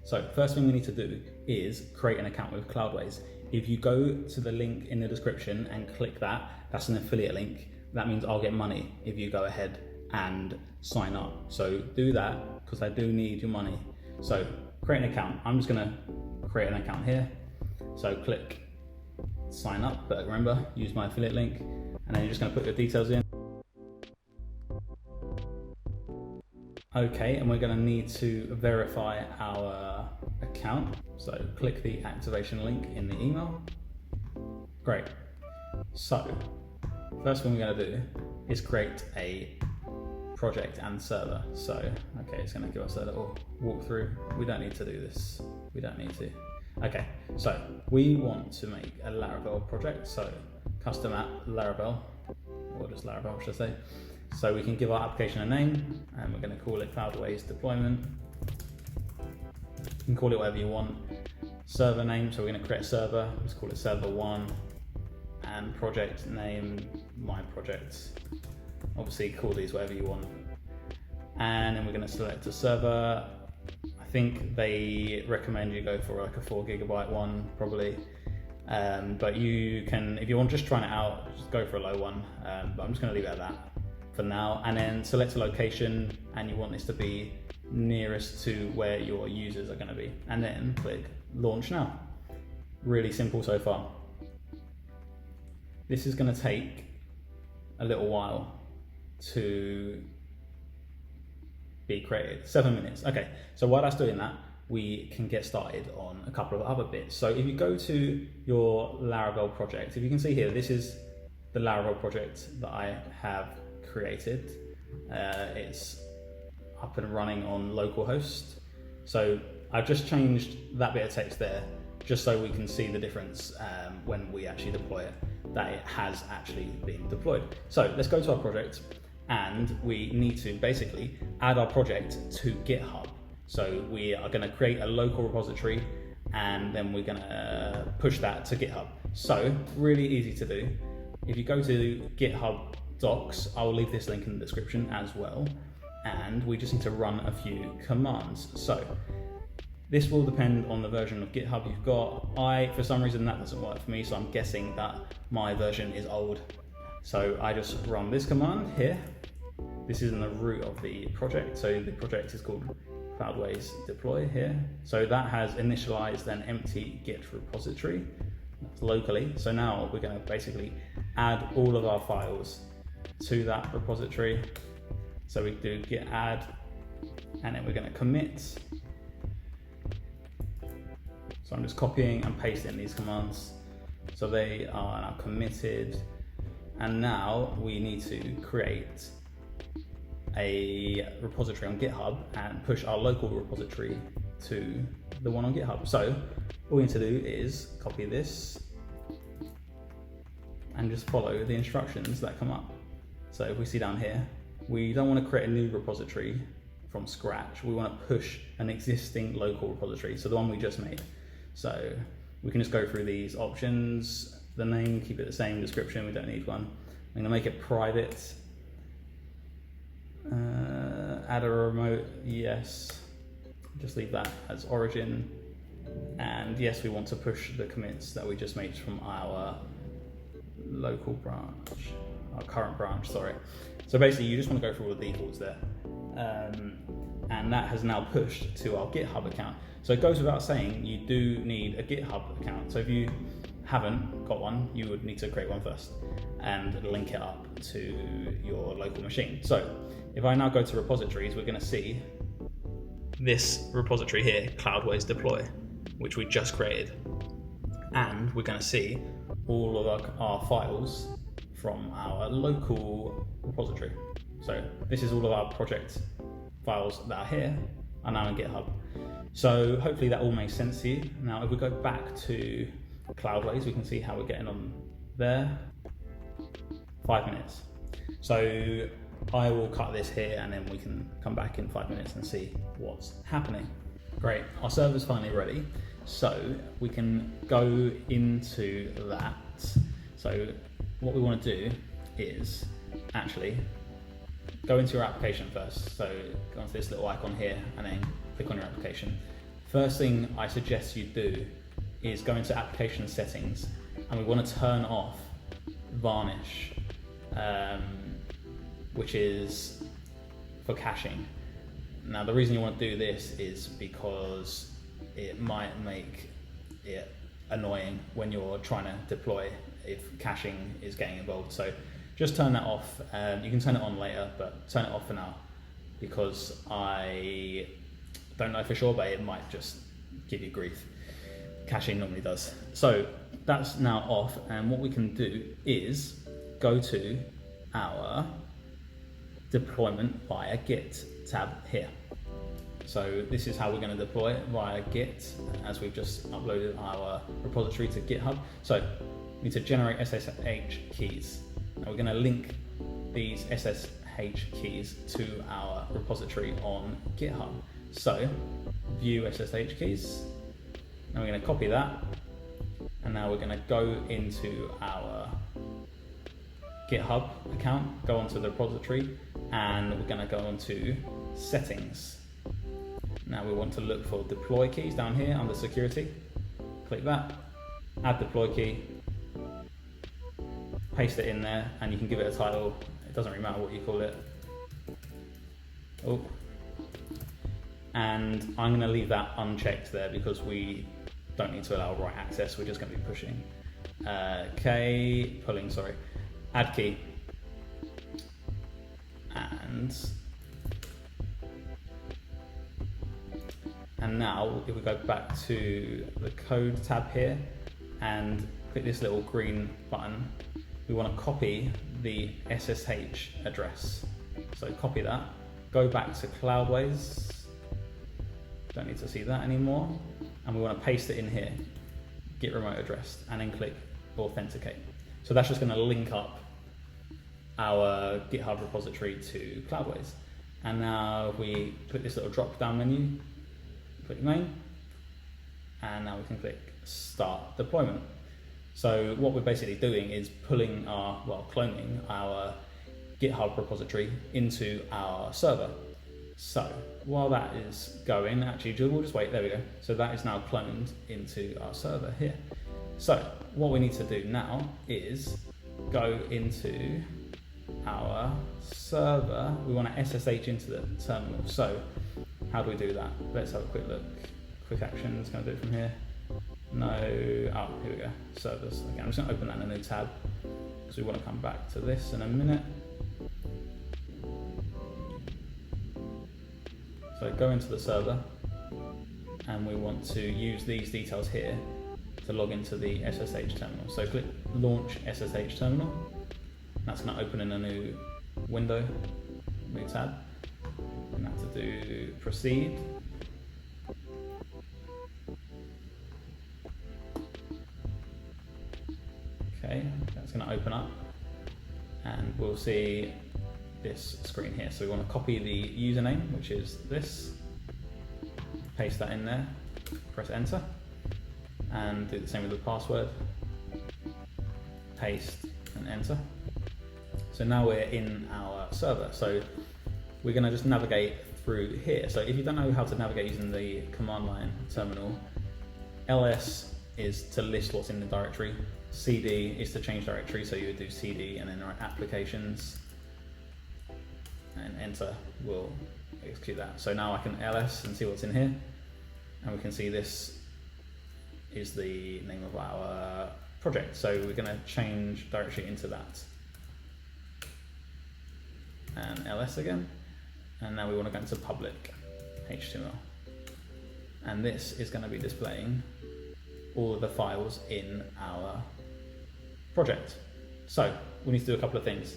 So first thing we need to do is create an account with Cloudways. If you go to the link in the description and click that, that's an affiliate link. That means I'll get money if you go ahead and sign up. So do that because I do need your money. So create an account. I'm just gonna create an account here. So click sign up, but remember, use my affiliate link, and then you're just gonna put your details in. Okay, and we're going to need to verify our account. So click the activation link in the email. Great. So first thing we're going to do is create a project and server. So, okay, it's going to give us a little walkthrough. We don't need to do this. We don't need to. Okay, so we want to make a Laravel project. So custom app Laravel, or just Laravel, should I say. So we can give our application a name, and we're going to call it Cloudways deployment. You can call it whatever you want. Server name, so we're going to create a server. Let's call it server 1. And project name, my project. Obviously call these whatever you want. And then we're going to select a server. I think they recommend you go for like a 4 GB one probably. But you can, if you want just trying it out, just go for a low one. But I'm just going to leave it at that for now, and then select a location, and you want this to be nearest to where your users are going to be, and then click launch now. Really simple so far. This is going to take a little while to be created, 7 minutes. Okay, so while that's doing that, we can get started on a couple of other bits. So if you go to your Laravel project, if you can see here, this is the Laravel project that I have created. It's up and running on localhost. So I've just changed that bit of text there just so we can see the difference when we actually deploy it, that it has actually been deployed. So let's go to our project, and we need to basically add our project to GitHub. So we are going to create a local repository, and then we're going to push that to GitHub. So really easy to do. If you go to GitHub Docs, I'll leave this link in the description as well, and we just need to run a few commands. So this will depend on the version of GitHub you've got. For some reason that doesn't work for me, so I'm guessing that my version is old. So I just run this command here. This is in the root of the project. So the project is called Cloudways deploy here. So that has initialized an empty Git repository locally. So now we're going to basically add all of our files to that repository. So we do git add, and then we're going to commit. So I'm just copying and pasting these commands. So they are now committed. And now we need to create a repository on GitHub and push our local repository to the one on GitHub. So all we need to do is copy this and just follow the instructions that come up. So if we see down here, we don't want to create a new repository from scratch. We want to push an existing local repository, so the one we just made. So we can just go through these options. The name, keep it the same. Description, we don't need one. I'm going to make it private. Add a remote, yes. Just leave that as origin. And yes, we want to push the commits that we just made from our local branch, our current branch, sorry. So basically you just want to go through all the defaults there. And that has now pushed to our GitHub account. So it goes without saying, you do need a GitHub account. So if you haven't got one, you would need to create one first and link it up to your local machine. So if I now go to repositories, we're going to see this repository here, Cloudways deploy, which we just created. And we're going to see all of our files from our local repository. So this is all of our project files that are here are now in GitHub. So hopefully that all makes sense to you. Now if we go back to Cloudways, we can see how we're getting on there. 5 minutes. So I will cut this here and then we can come back in 5 minutes and see what's happening. Great, our server's finally ready. So we can go into that. So what we want to do is actually go into your application first. So go onto this little icon here and then click on your application. First thing I suggest you do is go into application settings, and we want to turn off Varnish, which is for caching. Now the reason you want to do this is because it might make it annoying when you're trying to deploy if caching is getting involved. So just turn that off. You can turn it on later, but turn it off for now, because I don't know for sure, but it might just give you grief. Caching normally does. So that's now off, and what we can do is go to our deployment via Git tab here. So this is how we're going to deploy it via Git, as we've just uploaded our repository to GitHub. So we need to generate SSH keys. Now we're going to link these SSH keys to our repository on GitHub. So view SSH keys. Now we're going to copy that, and now we're going to go into our GitHub account, go onto the repository, and we're going to go onto settings. Now we want to look for deploy keys down here under security. Click that, add deploy key, paste it in there, and you can give it a title. It doesn't really matter what you call it. Oh. And I'm going to leave that unchecked there because we don't need to allow write access. We're just going to be pushing. Add key. And now if we go back to the code tab here and click this little green button, we want to copy the SSH address. So copy that, go back to Cloudways. Don't need to see that anymore. And we want to paste it in here, git remote address, and then click authenticate. So that's just going to link up our GitHub repository to Cloudways. And now if we click this little drop down menu, click main, and now we can click start deployment. So what we're basically doing is pulling cloning our GitHub repository into our server. So while that is going, actually we'll just wait, there we go. So that is now cloned into our server here. So what we need to do now is go into our server. We want to SSH into the terminal. So how do we do that? Let's have a quick look. Quick actions, going to do it from here. No, here we go, servers. Okay, I'm just going to open that in a new tab because we want to come back to this in a minute. So go into the server, and we want to use these details here to log into the SSH terminal. So click launch SSH terminal. That's going to open in a new window, new tab. And have to do proceed. Okay, that's going to open up, and we'll see this screen here. So we want to copy the username, which is this, paste that in there, press enter, and do the same with the password, paste and enter. So now we're in our server. So we're going to just navigate through here. So if you don't know how to navigate using the command line terminal, ls is to list what's in the directory, cd is to change directory, so you would do cd and then write applications, and enter will execute that. So now I can ls and see what's in here, and we can see this is the name of our project. So we're going to change directory into that, and ls again, and now we want to go into public HTML, and this is going to be displaying all of the files in our project. So we need to do a couple of things.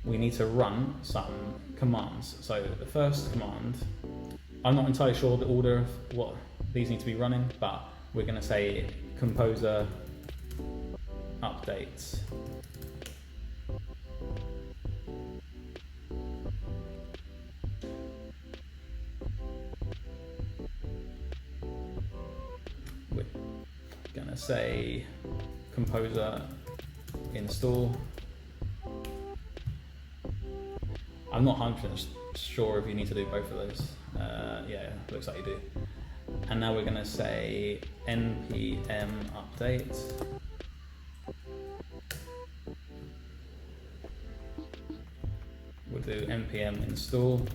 We need to run some commands. So the first command, I'm not entirely sure the order of what these need to be running, but we're going to say composer updates. We're going to say composer install. I'm not 100% sure if you need to do both of those. Yeah, looks like you do. And now we're going to say npm update. We'll do npm install.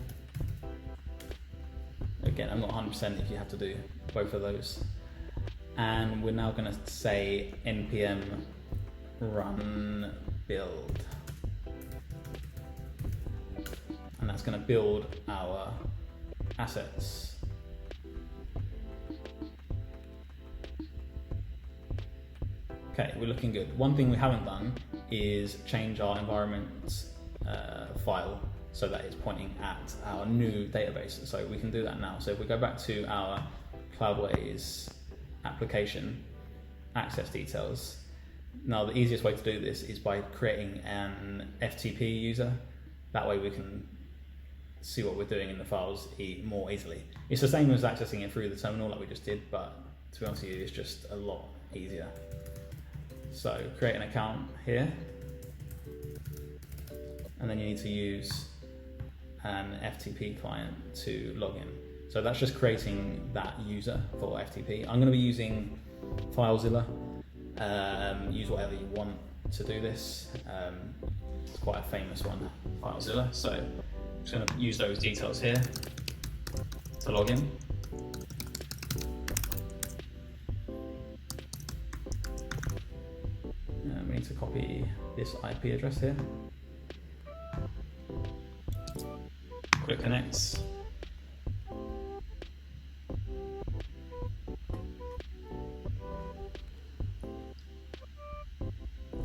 Again, I'm not 100% if you have to do both of those. And we're now going to say npm run build. And that's going to build our assets. Okay, we're looking good. One thing we haven't done is change our environment file so that it's pointing at our new database. So we can do that now. So if we go back to our Cloudways application, access details. Now the easiest way to do this is by creating an FTP user. That way we can see what we're doing in the files more easily. It's the same as accessing it through the terminal like we just did, but to be honest with you, it's just a lot easier. So create an account here, and then you need to use an FTP client to log in. So that's just creating that user for FTP. I'm going to be using FileZilla. Use whatever you want to do this. It's quite a famous one, FileZilla. So I'm just going to use those details here to log in. We need to copy this IP address here. Click connect.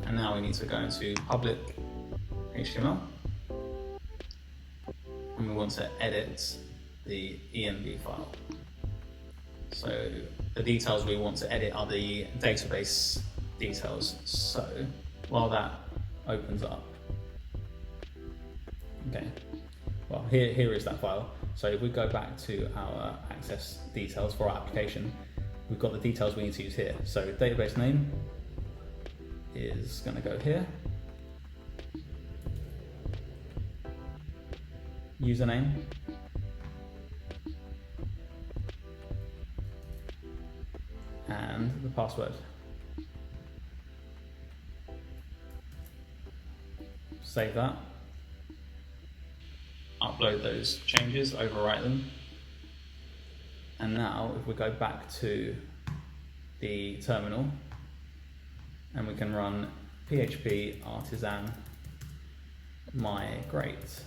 And now we need to go into public HTML. And we want to edit the env file. So the details we want to edit are the database details. So while that opens up, okay, well here is that file. So if we go back to our access details for our application, we've got the details we need to use here. So database name is going to go here, username, and the password. Save that, upload those changes, overwrite them, and now if we go back to the terminal and we can run php artisan migrate,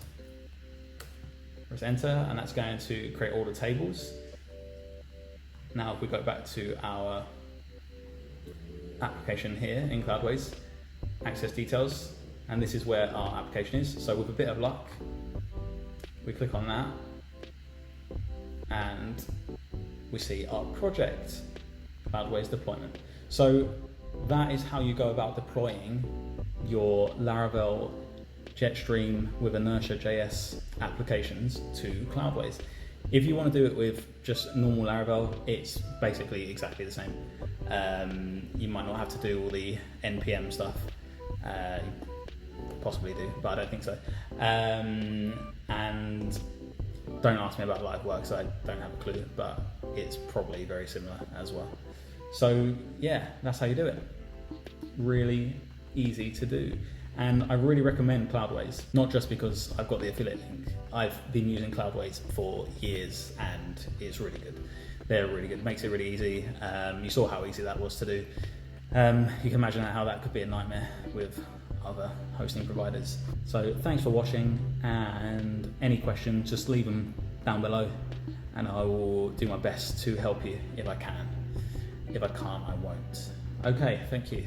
press enter, and that's going to create all the tables. Now if we go back to our application here in Cloudways, access details, and this is where our application is. So with a bit of luck, we click on that and we see our project, Cloudways deployment. So that is how you go about deploying your Laravel, Jetstream with Inertia.js applications to Cloudways. If you want to do it with just normal Laravel, it's basically exactly the same. You might not have to do all the NPM stuff. Possibly do, but I don't think so. And don't ask me about live work, so I don't have a clue, but it's probably very similar as well. So yeah, that's how you do it. Really easy to do. And I really recommend Cloudways, not just because I've got the affiliate link. I've been using Cloudways for years and it's really good. They're really good, makes it really easy. You saw how easy that was to do. You can imagine how that could be a nightmare with other hosting providers. So thanks for watching, and any questions, just leave them down below and I will do my best to help you if I can. If I can't, I won't. Okay, thank you.